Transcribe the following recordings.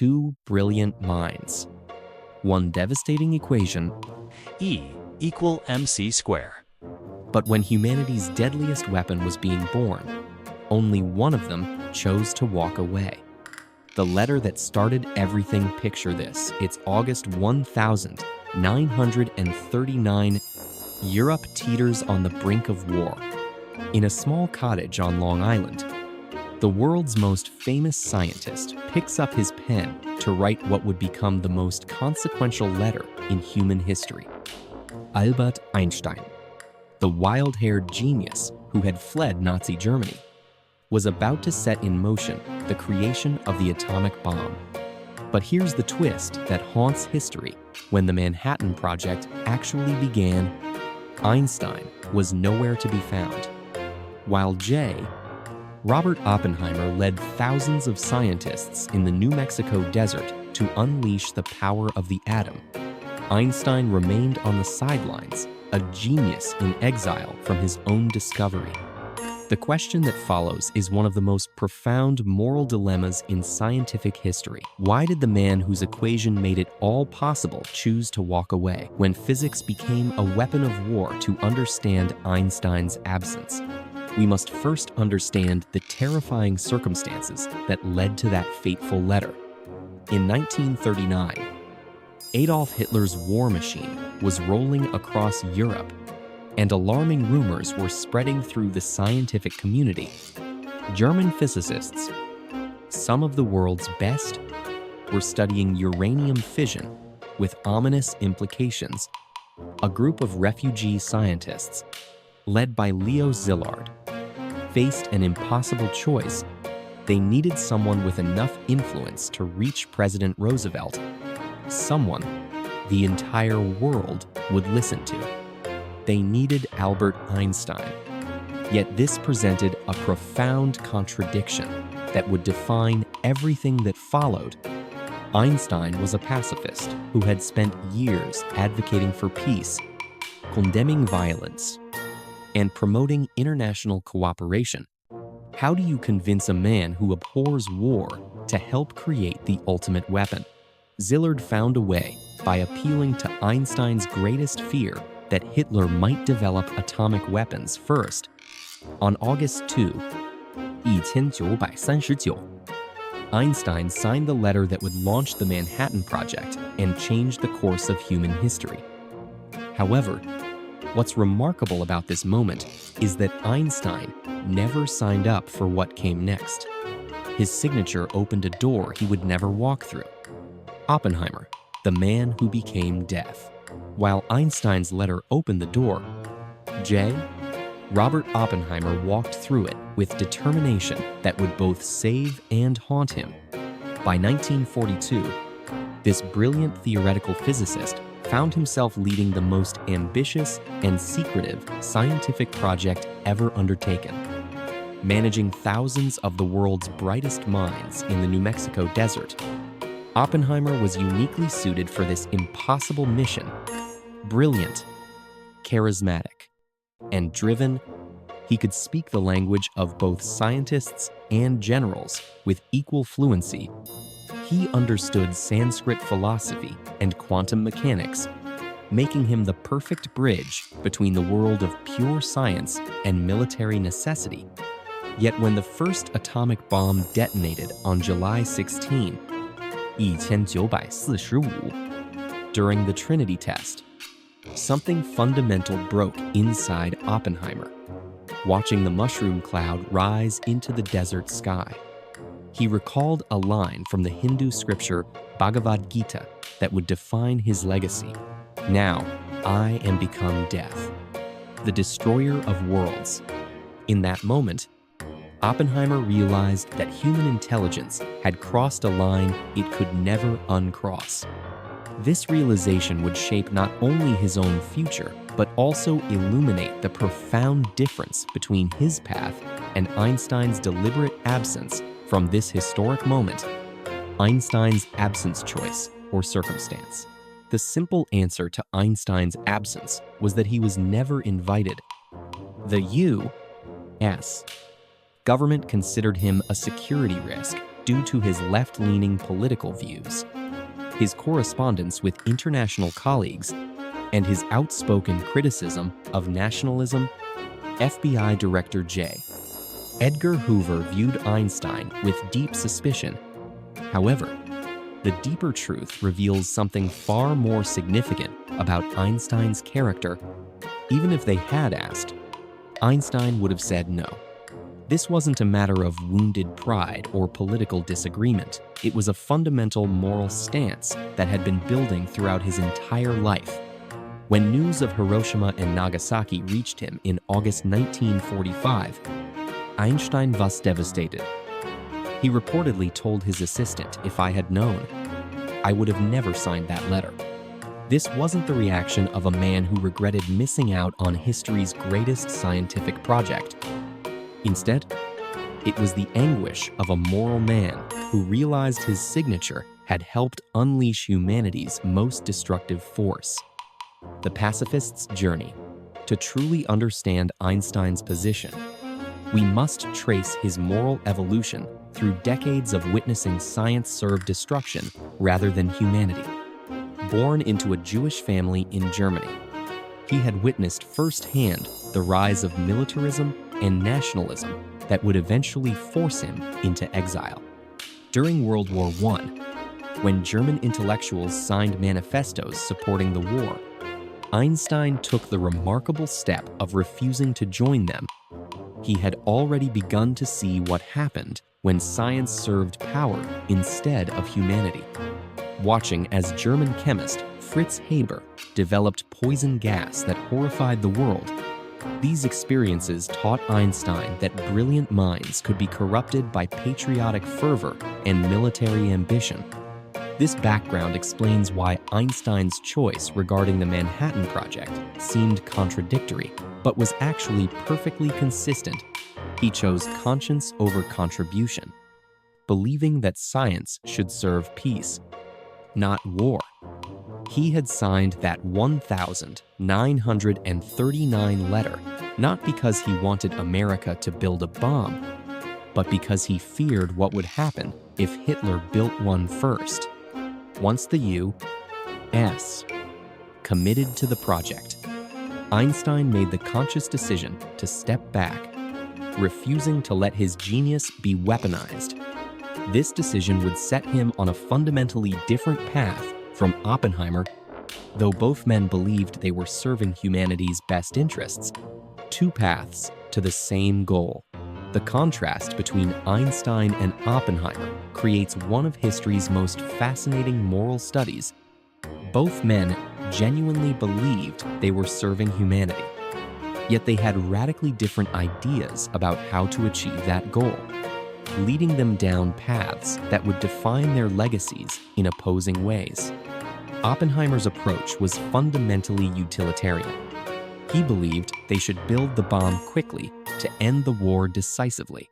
two brilliant minds. One devastating equation, E equal mc square. but when humanity's deadliest weapon was being born, only one of them chose to walk away. The letter that started everything, picture this. It's August 1939. Europe teeters on the brink of war. In a small cottage on Long Island, the world's most famous scientist picks up his pen to write what would become the most consequential letter in human history. Albert Einstein, the wild-haired genius who had fled Nazi Germany, was about to set in motion the creation of the atomic bomb. But here's the twist that haunts history. When the Manhattan Project actually began, Einstein was nowhere to be found. While Robert Oppenheimer led thousands of scientists in the New Mexico desert to unleash the power of the atom, Einstein remained on the sidelines, a genius in exile from his own discovery. The question that follows is one of the most profound moral dilemmas in scientific history. Why did the man whose equation made it all possible choose to walk away when physics became a weapon of war to understand Einstein's absence? We must first understand the terrifying circumstances that led to that fateful letter. In 1939, Adolf Hitler's war machine was rolling across Europe, and alarming rumors were spreading through the scientific community. German physicists, some of the world's best, were studying uranium fission with ominous implications. A group of refugee scientists, led by Leo Szilard, faced an impossible choice. They needed someone with enough influence to reach President Roosevelt, someone the entire world would listen to. They needed Albert Einstein. Yet this presented a profound contradiction that would define everything that followed. Einstein was a pacifist who had spent years advocating for peace, condemning violence, and promoting international cooperation. How do you convince a man who abhors war to help create the ultimate weapon? Szilard found a way by appealing to Einstein's greatest fear, that Hitler might develop atomic weapons first. On August 2, 1939, Einstein signed the letter that would launch the Manhattan Project and change the course of human history. However, what's remarkable about this moment is that Einstein never signed up for what came next. His signature opened a door he would never walk through. Oppenheimer, the man who became death. While Einstein's letter opened the door, Robert Oppenheimer walked through it with determination that would both save and haunt him. By 1942, this brilliant theoretical physicist found himself leading the most ambitious and secretive scientific project ever undertaken. Managing thousands of the world's brightest minds in the New Mexico desert, Oppenheimer was uniquely suited for this impossible mission. Brilliant, charismatic, and driven, he could speak the language of both scientists and generals with equal fluency. He understood Sanskrit philosophy and quantum mechanics, making him the perfect bridge between the world of pure science and military necessity. Yet when the first atomic bomb detonated on July 16, 1945, during the Trinity test, something fundamental broke inside Oppenheimer. Watching the mushroom cloud rise into the desert sky, he recalled a line from the Hindu scripture Bhagavad Gita that would define his legacy. Now, I am become death, the destroyer of worlds. In that moment, Oppenheimer realized that human intelligence had crossed a line it could never uncross. This realization would shape not only his own future, but also illuminate the profound difference between his path and Einstein's deliberate absence from this historic moment. Einstein's absence choice or circumstance. The simple answer to Einstein's absence was that he was never invited. The U.S. government considered him a security risk due to his left-leaning political views, his correspondence with international colleagues, and his outspoken criticism of nationalism. FBI Director J. Edgar Hoover viewed Einstein with deep suspicion. However, the deeper truth reveals something far more significant about Einstein's character. Even if they had asked, Einstein would have said no. This wasn't a matter of wounded pride or political disagreement. It was a fundamental moral stance that had been building throughout his entire life. When news of Hiroshima and Nagasaki reached him in August 1945, Einstein was devastated. He reportedly told his assistant, "If I had known, I would have never signed that letter." This wasn't the reaction of a man who regretted missing out on history's greatest scientific project. Instead, it was the anguish of a moral man who realized his signature had helped unleash humanity's most destructive force. The pacifist's journey. To truly understand Einstein's position, we must trace his moral evolution through decades of witnessing science serve destruction rather than humanity. Born into a Jewish family in Germany, he had witnessed firsthand the rise of militarism and nationalism that would eventually force him into exile. During World War I, when German intellectuals signed manifestos supporting the war, Einstein took the remarkable step of refusing to join them. He had already begun to see what happened when science served power instead of humanity. Watching as German chemist Fritz Haber developed poison gas that horrified the world, these experiences taught Einstein that brilliant minds could be corrupted by patriotic fervor and military ambition. This background explains why Einstein's choice regarding the Manhattan Project seemed contradictory, but was actually perfectly consistent. He chose conscience over contribution, believing that science should serve peace, not war. He had signed that 1,939 letter not because he wanted America to build a bomb, but because he feared what would happen if Hitler built one first. Once the U.S. committed to the project, Einstein made the conscious decision to step back, refusing to let his genius be weaponized. This decision would set him on a fundamentally different path from Oppenheimer. Though both men believed they were serving humanity's best interests, two paths to the same goal. The contrast between Einstein and Oppenheimer creates one of history's most fascinating moral studies. Both men genuinely believed they were serving humanity, yet they had radically different ideas about how to achieve that goal, leading them down paths that would define their legacies in opposing ways. Oppenheimer's approach was fundamentally utilitarian. He believed they should build the bomb quickly to end the war decisively,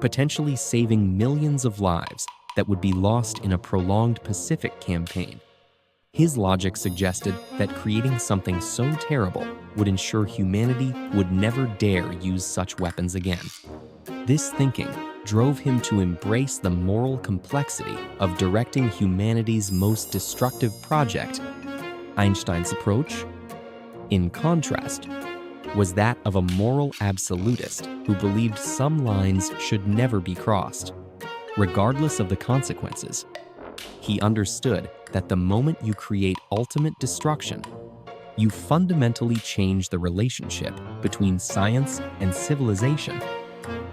potentially saving millions of lives that would be lost in a prolonged Pacific campaign. His logic suggested that creating something so terrible would ensure humanity would never dare use such weapons again. This thinking drove him to embrace the moral complexity of directing humanity's most destructive project. Einstein's approach, in contrast, was that of a moral absolutist who believed some lines should never be crossed, regardless of the consequences. He understood that the moment you create ultimate destruction, you fundamentally change the relationship between science and civilization.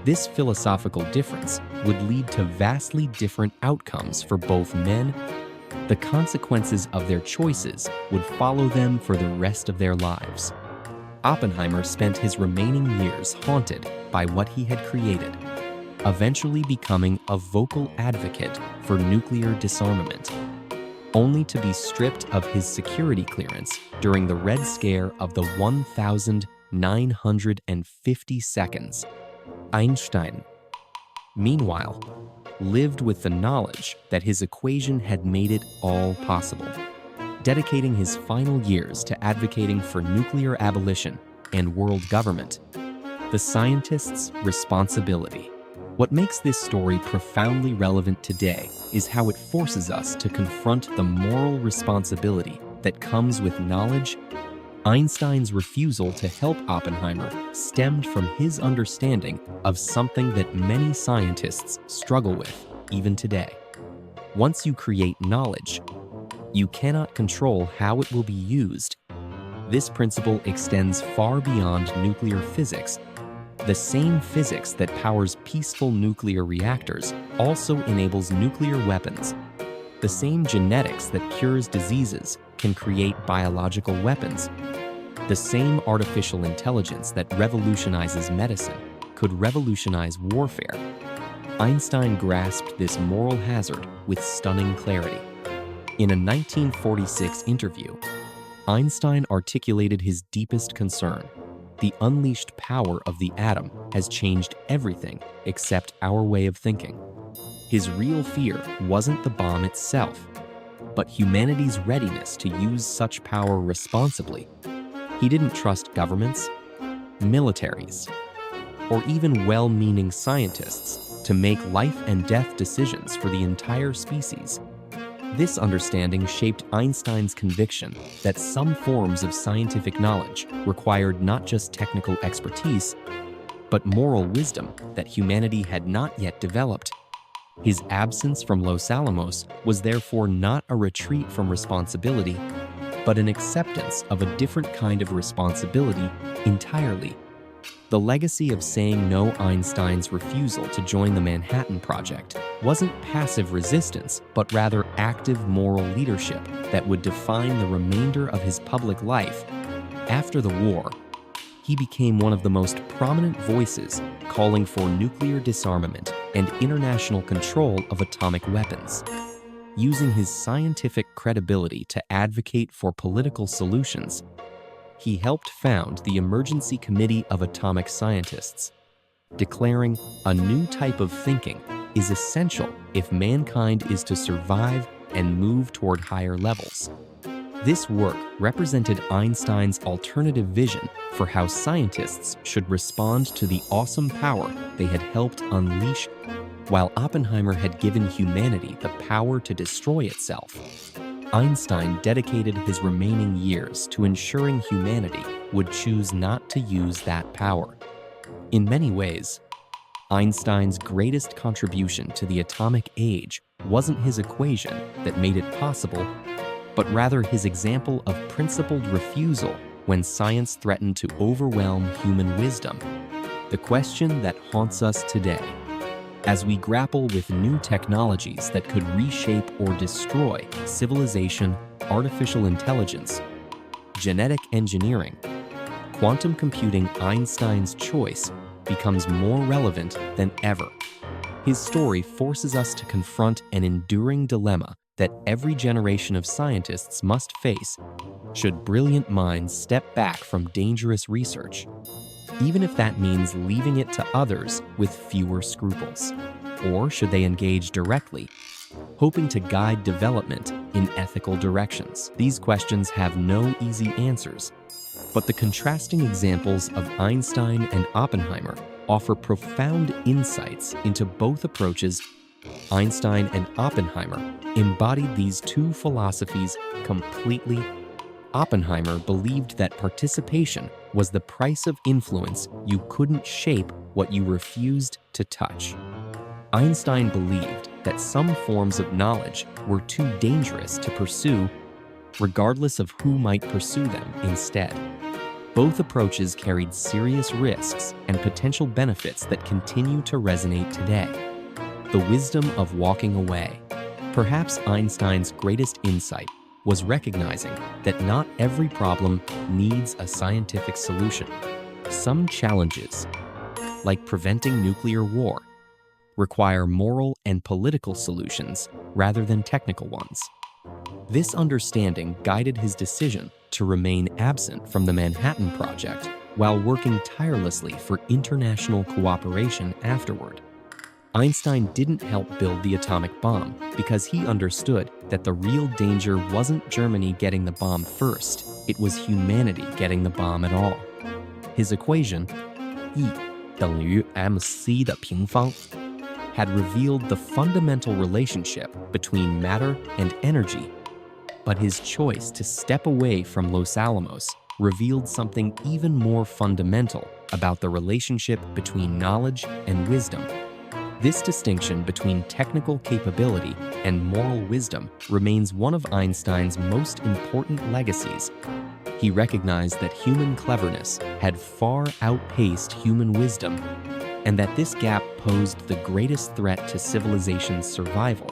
This philosophical difference would lead to vastly different outcomes for both men. The consequences of their choices would follow them for the rest of their lives. Oppenheimer spent his remaining years haunted by what he had created, eventually becoming a vocal advocate for nuclear disarmament, only to be stripped of his security clearance during the Red Scare of the 1950 seconds. Einstein, meanwhile, lived with the knowledge that his equation had made it all possible, dedicating his final years to advocating for nuclear abolition and world government. The scientist's responsibility. What makes this story profoundly relevant today is how it forces us to confront the moral responsibility that comes with knowledge. Einstein's refusal to help Oppenheimer stemmed from his understanding of something that many scientists struggle with even today. Once you create knowledge, you cannot control how it will be used. This principle extends far beyond nuclear physics. The same physics that powers peaceful nuclear reactors also enables nuclear weapons. The same genetics that cures diseases can create biological weapons. The same artificial intelligence that revolutionizes medicine could revolutionize warfare. Einstein grasped this moral hazard with stunning clarity. In a 1946 interview, Einstein articulated his deepest concern. The unleashed power of the atom has changed everything except our way of thinking. His real fear wasn't the bomb itself, but humanity's readiness to use such power responsibly. He didn't trust governments, militaries, or even well-meaning scientists to make life and death decisions for the entire species. This understanding shaped Einstein's conviction that some forms of scientific knowledge required not just technical expertise, but moral wisdom that humanity had not yet developed. His absence from Los Alamos was therefore not a retreat from responsibility, but an acceptance of a different kind of responsibility entirely. The legacy of saying no Einstein's refusal to join the Manhattan Project wasn't passive resistance, but rather active moral leadership that would define the remainder of his public life. After the war, he became one of the most prominent voices calling for nuclear disarmament and international control of atomic weapons. Using his scientific credibility to advocate for political solutions, he helped found the Emergency Committee of Atomic Scientists, declaring a new type of thinking is essential if mankind is to survive and move toward higher levels. This work represented Einstein's alternative vision for how scientists should respond to the awesome power they had helped unleash, while Oppenheimer had given humanity the power to destroy itself. Einstein dedicated his remaining years to ensuring humanity would choose not to use that power. In many ways, Einstein's greatest contribution to the atomic age wasn't his equation that made it possible, but rather his example of principled refusal when science threatened to overwhelm human wisdom. The question that haunts us today, as we grapple with new technologies that could reshape or destroy civilization, artificial intelligence, genetic engineering, quantum computing, Einstein's choice becomes more relevant than ever. His story forces us to confront an enduring dilemma that every generation of scientists must face should brilliant minds step back from dangerous research, even if that means leaving it to others with fewer scruples. Or should they engage directly, hoping to guide development in ethical directions? These questions have no easy answers, but the contrasting examples of Einstein and Oppenheimer offer profound insights into both approaches. Einstein and Oppenheimer embodied these two philosophies completely. Oppenheimer believed that participation was the price of influence. You couldn't shape what you refused to touch. Einstein believed that some forms of knowledge were too dangerous to pursue, regardless of who might pursue them instead. Both approaches carried serious risks and potential benefits that continue to resonate today. The wisdom of walking away. Perhaps Einstein's greatest insight was recognizing that not every problem needs a scientific solution. Some challenges, like preventing nuclear war, require moral and political solutions rather than technical ones. This understanding guided his decision to remain absent from the Manhattan Project while working tirelessly for international cooperation afterward. Einstein didn't help build the atomic bomb because he understood that the real danger wasn't Germany getting the bomb first, it was humanity getting the bomb at all. His equation, E 等于 mc 的平方 had revealed the fundamental relationship between matter and energy, but his choice to step away from Los Alamos revealed something even more fundamental about the relationship between knowledge and wisdom. This distinction between technical capability and moral wisdom remains one of Einstein's most important legacies. He recognized that human cleverness had far outpaced human wisdom, and that this gap posed the greatest threat to civilization's survival.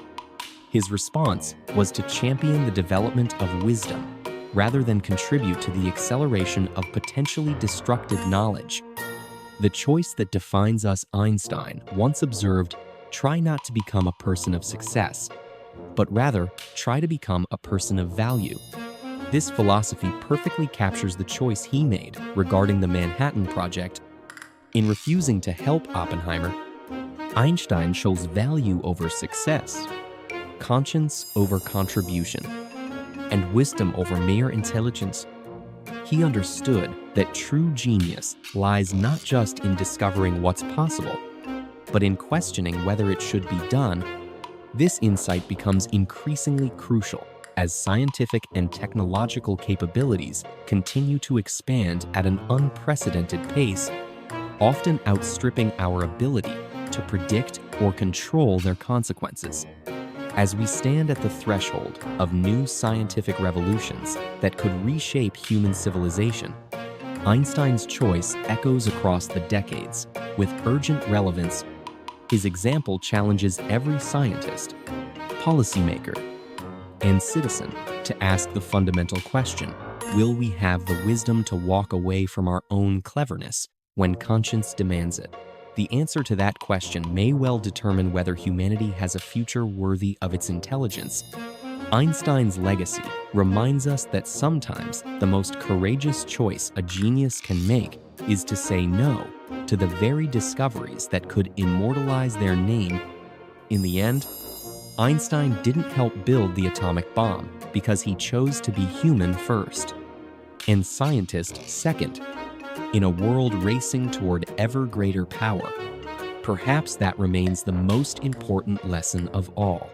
His response was to champion the development of wisdom, rather than contribute to the acceleration of potentially destructive knowledge. The choice that defines us, Einstein once observed, "Try not to become a person of success, but rather try to become a person of value." This philosophy perfectly captures the choice he made regarding the Manhattan Project. In refusing to help Oppenheimer, Einstein chose value over success, conscience over contribution, and wisdom over mere intelligence. He understood that true genius lies not just in discovering what's possible, but in questioning whether it should be done. This insight becomes increasingly crucial as scientific and technological capabilities continue to expand at an unprecedented pace, often outstripping our ability to predict or control their consequences. As we stand at the threshold of new scientific revolutions that could reshape human civilization, Einstein's choice echoes across the decades with urgent relevance. His example challenges every scientist, policymaker, and citizen to ask the fundamental question: will we have the wisdom to walk away from our own cleverness when conscience demands it? The answer to that question may well determine whether humanity has a future worthy of its intelligence. Einstein's legacy reminds us that sometimes the most courageous choice a genius can make is to say no to the very discoveries that could immortalize their name. In the end, Einstein didn't help build the atomic bomb because he chose to be human first, and scientist second. In a world racing toward ever greater power, perhaps that remains the most important lesson of all.